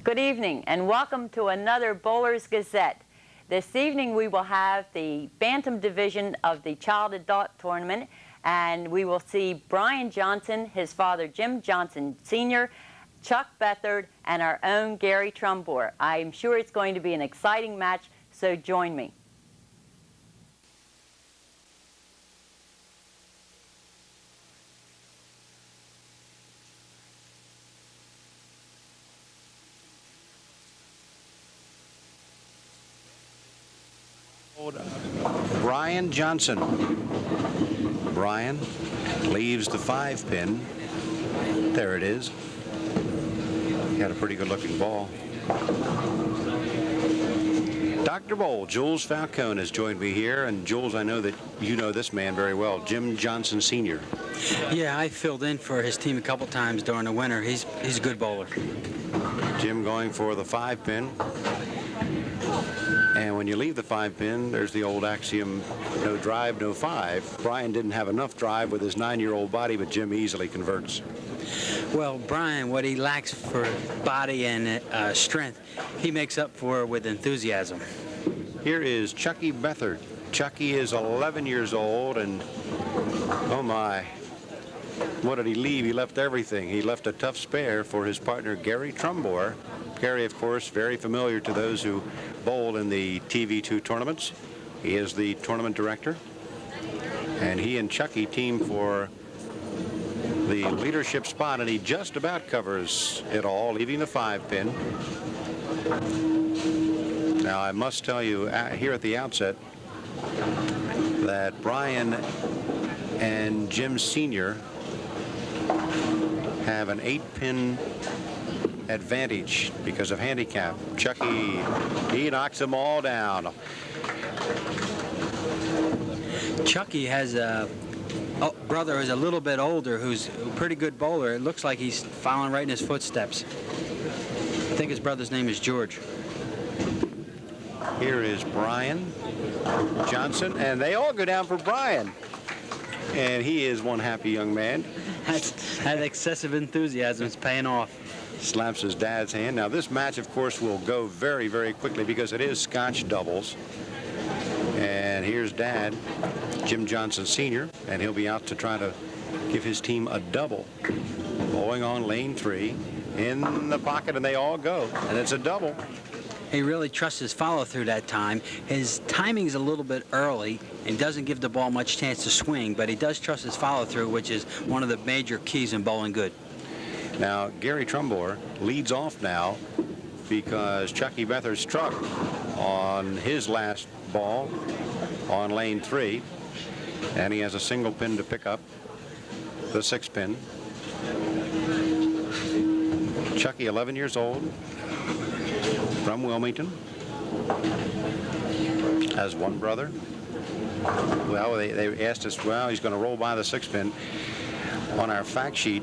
Good evening and welcome to another Bowlers Gazette. This evening we will have the Bantam Division of the Child Adult Tournament, and we will see Brian Johnson, his father Jim Johnson Sr., Chuck Bethard, and our own Gary Trumbore. I'm sure it's going to be an exciting match, so join me. Brian Johnson. Brian leaves the 5-pin. There it is. Got a pretty good looking ball. Dr. Bowl, Jules Falcone has joined me here, and Jules, I know that you know this man very well, Jim Johnson Sr. Yeah, I filled in for his team a couple times during the winter. He's a good bowler. Jim going for the 5-pin. And when you leave the 5-pin, there's the old axiom, no drive, no 5. Brian didn't have enough drive with his 9-year-old body, but Jim easily converts. Well, Brian, what he lacks for body and strength, he makes up for with enthusiasm. Here is Chucky Bethard. Chucky is 11 years old, and oh my, what did he leave? He left everything. He left a tough spare for his partner, Gary Trumbore. Gary, of course, very familiar to those who bowl in the TV2 tournaments. He is the tournament director, and he and Chucky team for the leadership spot, and he just about covers it all, leaving the 5-pin. Now, I must tell you here at the outset that Brian and Jim Sr. have an 8-pin advantage because of handicap. Chucky, he knocks them all down. Chucky has a brother who's a little bit older, who's a pretty good bowler. It looks like he's following right in his footsteps. I think his brother's name is George. Here is Brian Johnson, and they all go down for Brian. And he is one happy young man. That excessive enthusiasm is paying off. Slaps his dad's hand. Now, this match, of course, will go very, very quickly because it is scotch doubles. And here's Dad, Jim Johnson Sr., and he'll be out to try to give his team a double. Bowling on lane 3, in the pocket, and they all go. And it's a double. He really trusts his follow-through that time. His timing's a little bit early and doesn't give the ball much chance to swing, but he does trust his follow-through, which is one of the major keys in bowling good. Now, Gary Trumbore leads off now because Chucky Bethard struck on his last ball on lane 3, and he has a single pin to pick up, the 6-pin. Chucky, 11 years old, from Wilmington, has one brother. Well, they asked us, well, he's going to roll by the 6-pin. On our fact sheet,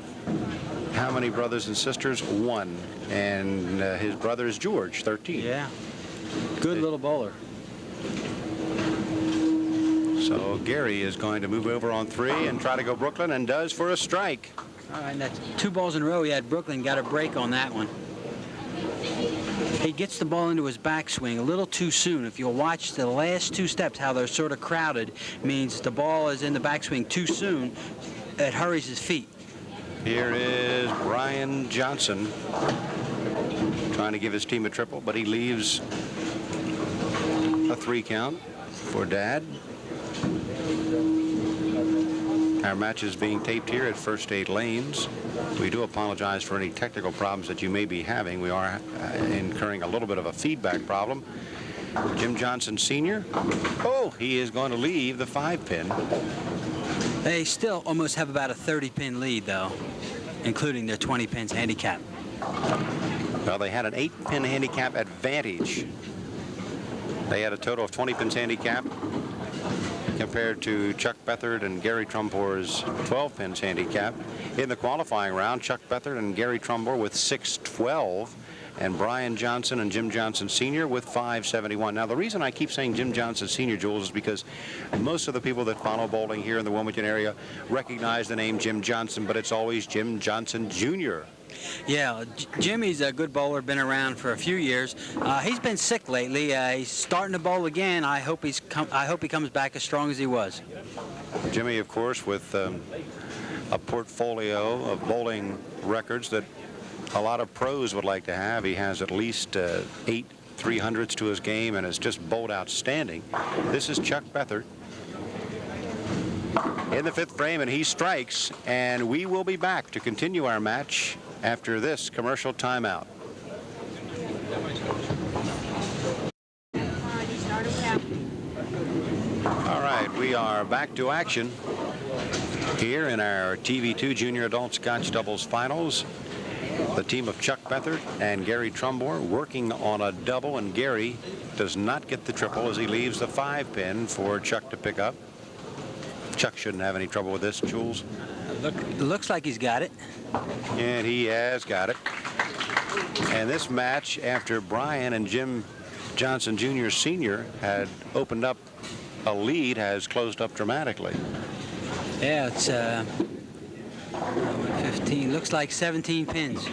how many brothers and sisters? 1. And his brother is George, 13. Yeah. Good little bowler. So Gary is going to move over on 3 and try to go Brooklyn, and does for a strike. All right, that's 2 balls in a row. He had Brooklyn, got a break on that one. He gets the ball into his backswing a little too soon. If you'll watch the last 2 steps, how they're sort of crowded, means the ball is in the backswing too soon. It hurries his feet. Here is Brian Johnson trying to give his team a triple, but he leaves a 3 count for Dad. Our match is being taped here at First 8 Lanes. We do apologize for any technical problems that you may be having. We are incurring a little bit of a feedback problem. Jim Johnson Sr. Oh, he is going to leave the 5-pin. They still almost have about a 30-pin lead, though, including their 20 pins handicap. Well, they had an 8-pin handicap advantage. They had a total of 20 pins handicap compared to Chuck Bethard and Gary Trumbore's 12 pins handicap. In the qualifying round, Chuck Bethard and Gary Trumbore with 612, and Brian Johnson and Jim Johnson Sr. with 571. Now, the reason I keep saying Jim Johnson Sr., Jules, is because most of the people that follow bowling here in the Wilmington area recognize the name Jim Johnson, but it's always Jim Johnson Jr. Yeah, Jimmy's a good bowler, been around for a few years. He's been sick lately. He's starting to bowl again. I hope he comes back as strong as he was. Jimmy, of course, with a portfolio of bowling records that a lot of pros would like to have. He has at least 8 300s to his game and has just bowled outstanding. This is Chuck Bethard in the 5th frame, and he strikes, and we will be back to continue our match after this commercial timeout. All right, we are back to action here in our TV2 Junior Adult Scotch Doubles Finals. The team of Chuck Bethard and Gary Trumbore working on a double, and Gary does not get the triple as he leaves the 5-pin for Chuck to pick up. Chuck shouldn't have any trouble with this, Jules. Looks like he's got it. And he has got it. And this match, after Brian and Jim Johnson Jr. Sr. had opened up a lead, has closed up dramatically. Yeah, it's 15, looks like 17 pins.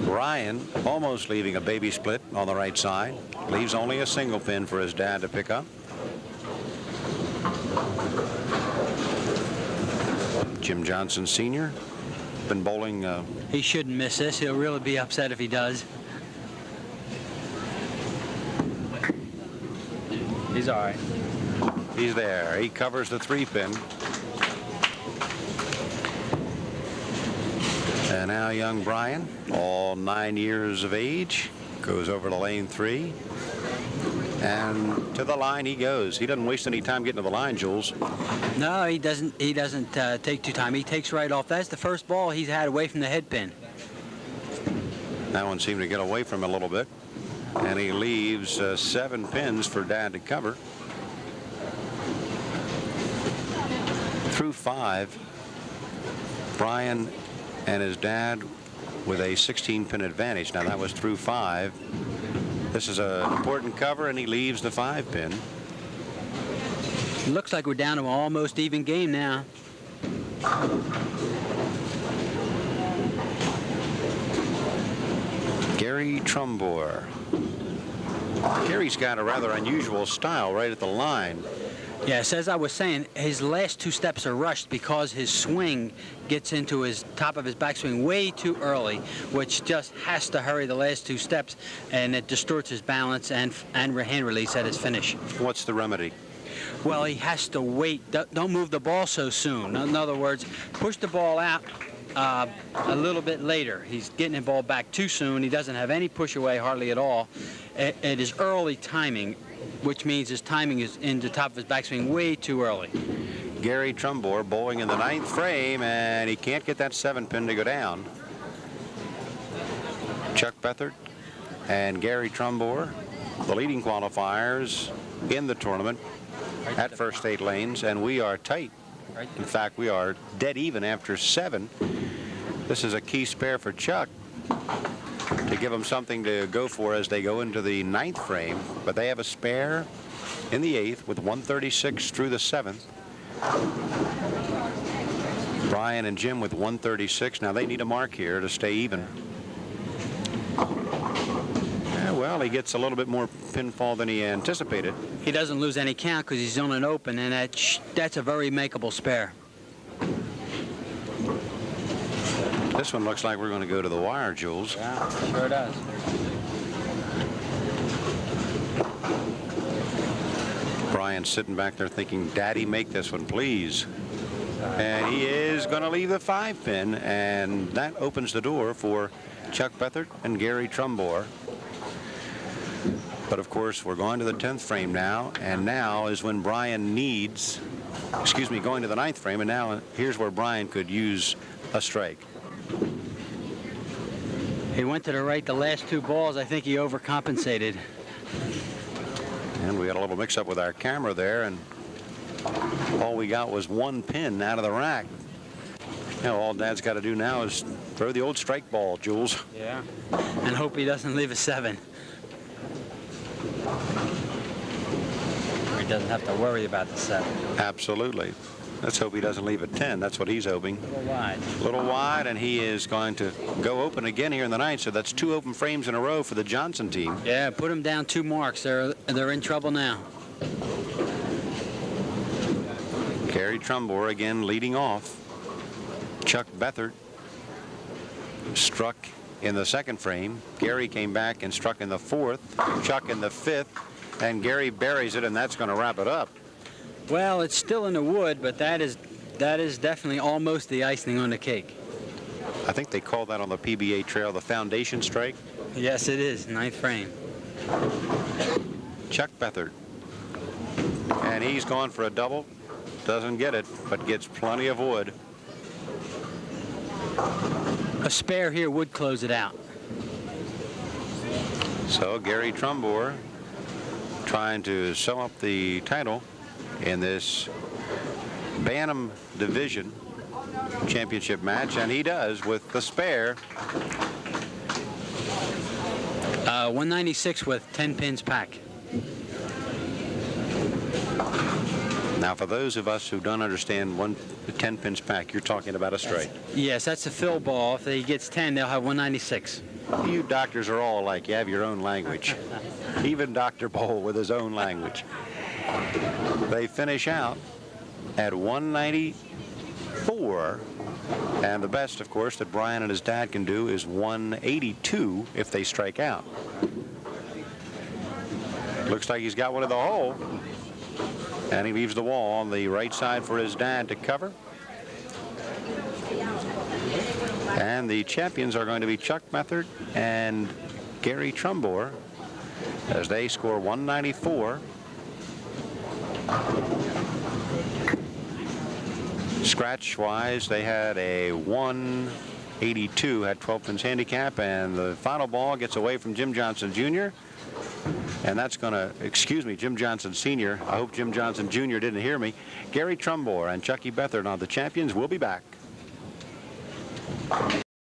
Brian almost leaving a baby split on the right side. Leaves only a single pin for his dad to pick up. Jim Johnson Sr. been bowling. He shouldn't miss this. He'll really be upset if he does. He's all right. He's there. He covers the 3-pin. And now young Brian, all 9 years of age, goes over to lane 3. And to the line he goes. He doesn't waste any time getting to the line, Jules. No, he doesn't. He doesn't take too time. He takes right off. That's the first ball he's had away from the head pin. That one seemed to get away from him a little bit. And he leaves 7 pins for Dad to cover. Through 5, Brian and his dad with a 16-pin advantage. Now that was through 5. This is an important cover, and he leaves the 5-pin. Looks like we're down to an almost even game now. Gary Trumbore. Gary's got a rather unusual style right at the line. Yes, as I was saying, his last 2 steps are rushed because his swing gets into his top of his backswing way too early, which just has to hurry the last 2 steps, and it distorts his balance and hand release at his finish. What's the remedy? Well, he has to wait. Don't move the ball so soon. In other words, push the ball out a little bit later. He's getting the ball back too soon. He doesn't have any push away hardly at all. It is early timing, which means his timing is in the top of his backswing way too early. Gary Trumbore bowling in the 9th frame, and he can't get that 7-pin to go down. Chuck Bethard and Gary Trumbore, the leading qualifiers in the tournament at first 8 lanes, and we are tight. In fact, we are dead even after 7. This is a key spare for Chuck to give them something to go for as they go into the 9th frame, but they have a spare in the 8th with 136 through the 7th. Brian and Jim with 136. Now they need a mark here to stay even. Yeah, well, he gets a little bit more pinfall than he anticipated. He doesn't lose any count because he's on an open, and that's a very makeable spare. This one looks like we're going to go to the wire, Jules. Yeah, sure does. Brian's sitting back there thinking, Daddy, make this one, please. And he is going to leave the 5-pin, and that opens the door for Chuck Bethard and Gary Trumbore. But of course, we're going to the 10th frame now, and now is when Brian needs, going to the 9th frame, and now here's where Brian could use a strike. He went to the right the last 2 balls. I think he overcompensated. And we got a little mix-up with our camera there, and all we got was 1 pin out of the rack. Now all Dad's got to do now is throw the old strike ball, Jules. Yeah. And hope he doesn't leave a 7. He doesn't have to worry about the 7. Absolutely. Let's hope he doesn't leave at 10. That's what he's hoping. A little wide. A little wide, and he is going to go open again here in the ninth. So that's 2 open frames in a row for the Johnson team. Yeah, put them down 2 marks. They're in trouble now. Gary Trumbore again leading off. Chuck Bethard struck in the second frame. Gary came back and struck in the fourth. Chuck in the fifth. And Gary buries it, and that's going to wrap it up. Well, it's still in the wood, but that is definitely almost the icing on the cake. I think they call that on the PBA trail the foundation strike. Yes, it is. 9th frame. Chuck Bethard. And he's gone for a double. Doesn't get it, but gets plenty of wood. A spare here would close it out. So Gary Trumbore trying to sum up the title in this Bantam Division championship match, and he does with the spare. 196 with 10 pins pack. Now, for those of us who don't understand the 10 pins pack, you're talking about a straight. Yes, that's a fill ball. If he gets 10, they'll have 196. You doctors are all alike. You have your own language. Even Dr. Bowl with his own language. They finish out at 194. And the best, of course, that Brian and his dad can do is 182 if they strike out. Looks like he's got one in the hole. And he leaves the wall on the right side for his dad to cover. And the champions are going to be Chuck Bethard and Gary Trumbore as they score 194. Scratch-wise, they had a 182, had 12 pins handicap, and the final ball gets away from Jim Johnson Jr. And that's going to, excuse me, Jim Johnson Sr. I hope Jim Johnson Jr. didn't hear me. Gary Trumbore and Chucky Bethard are the champions. We'll be back.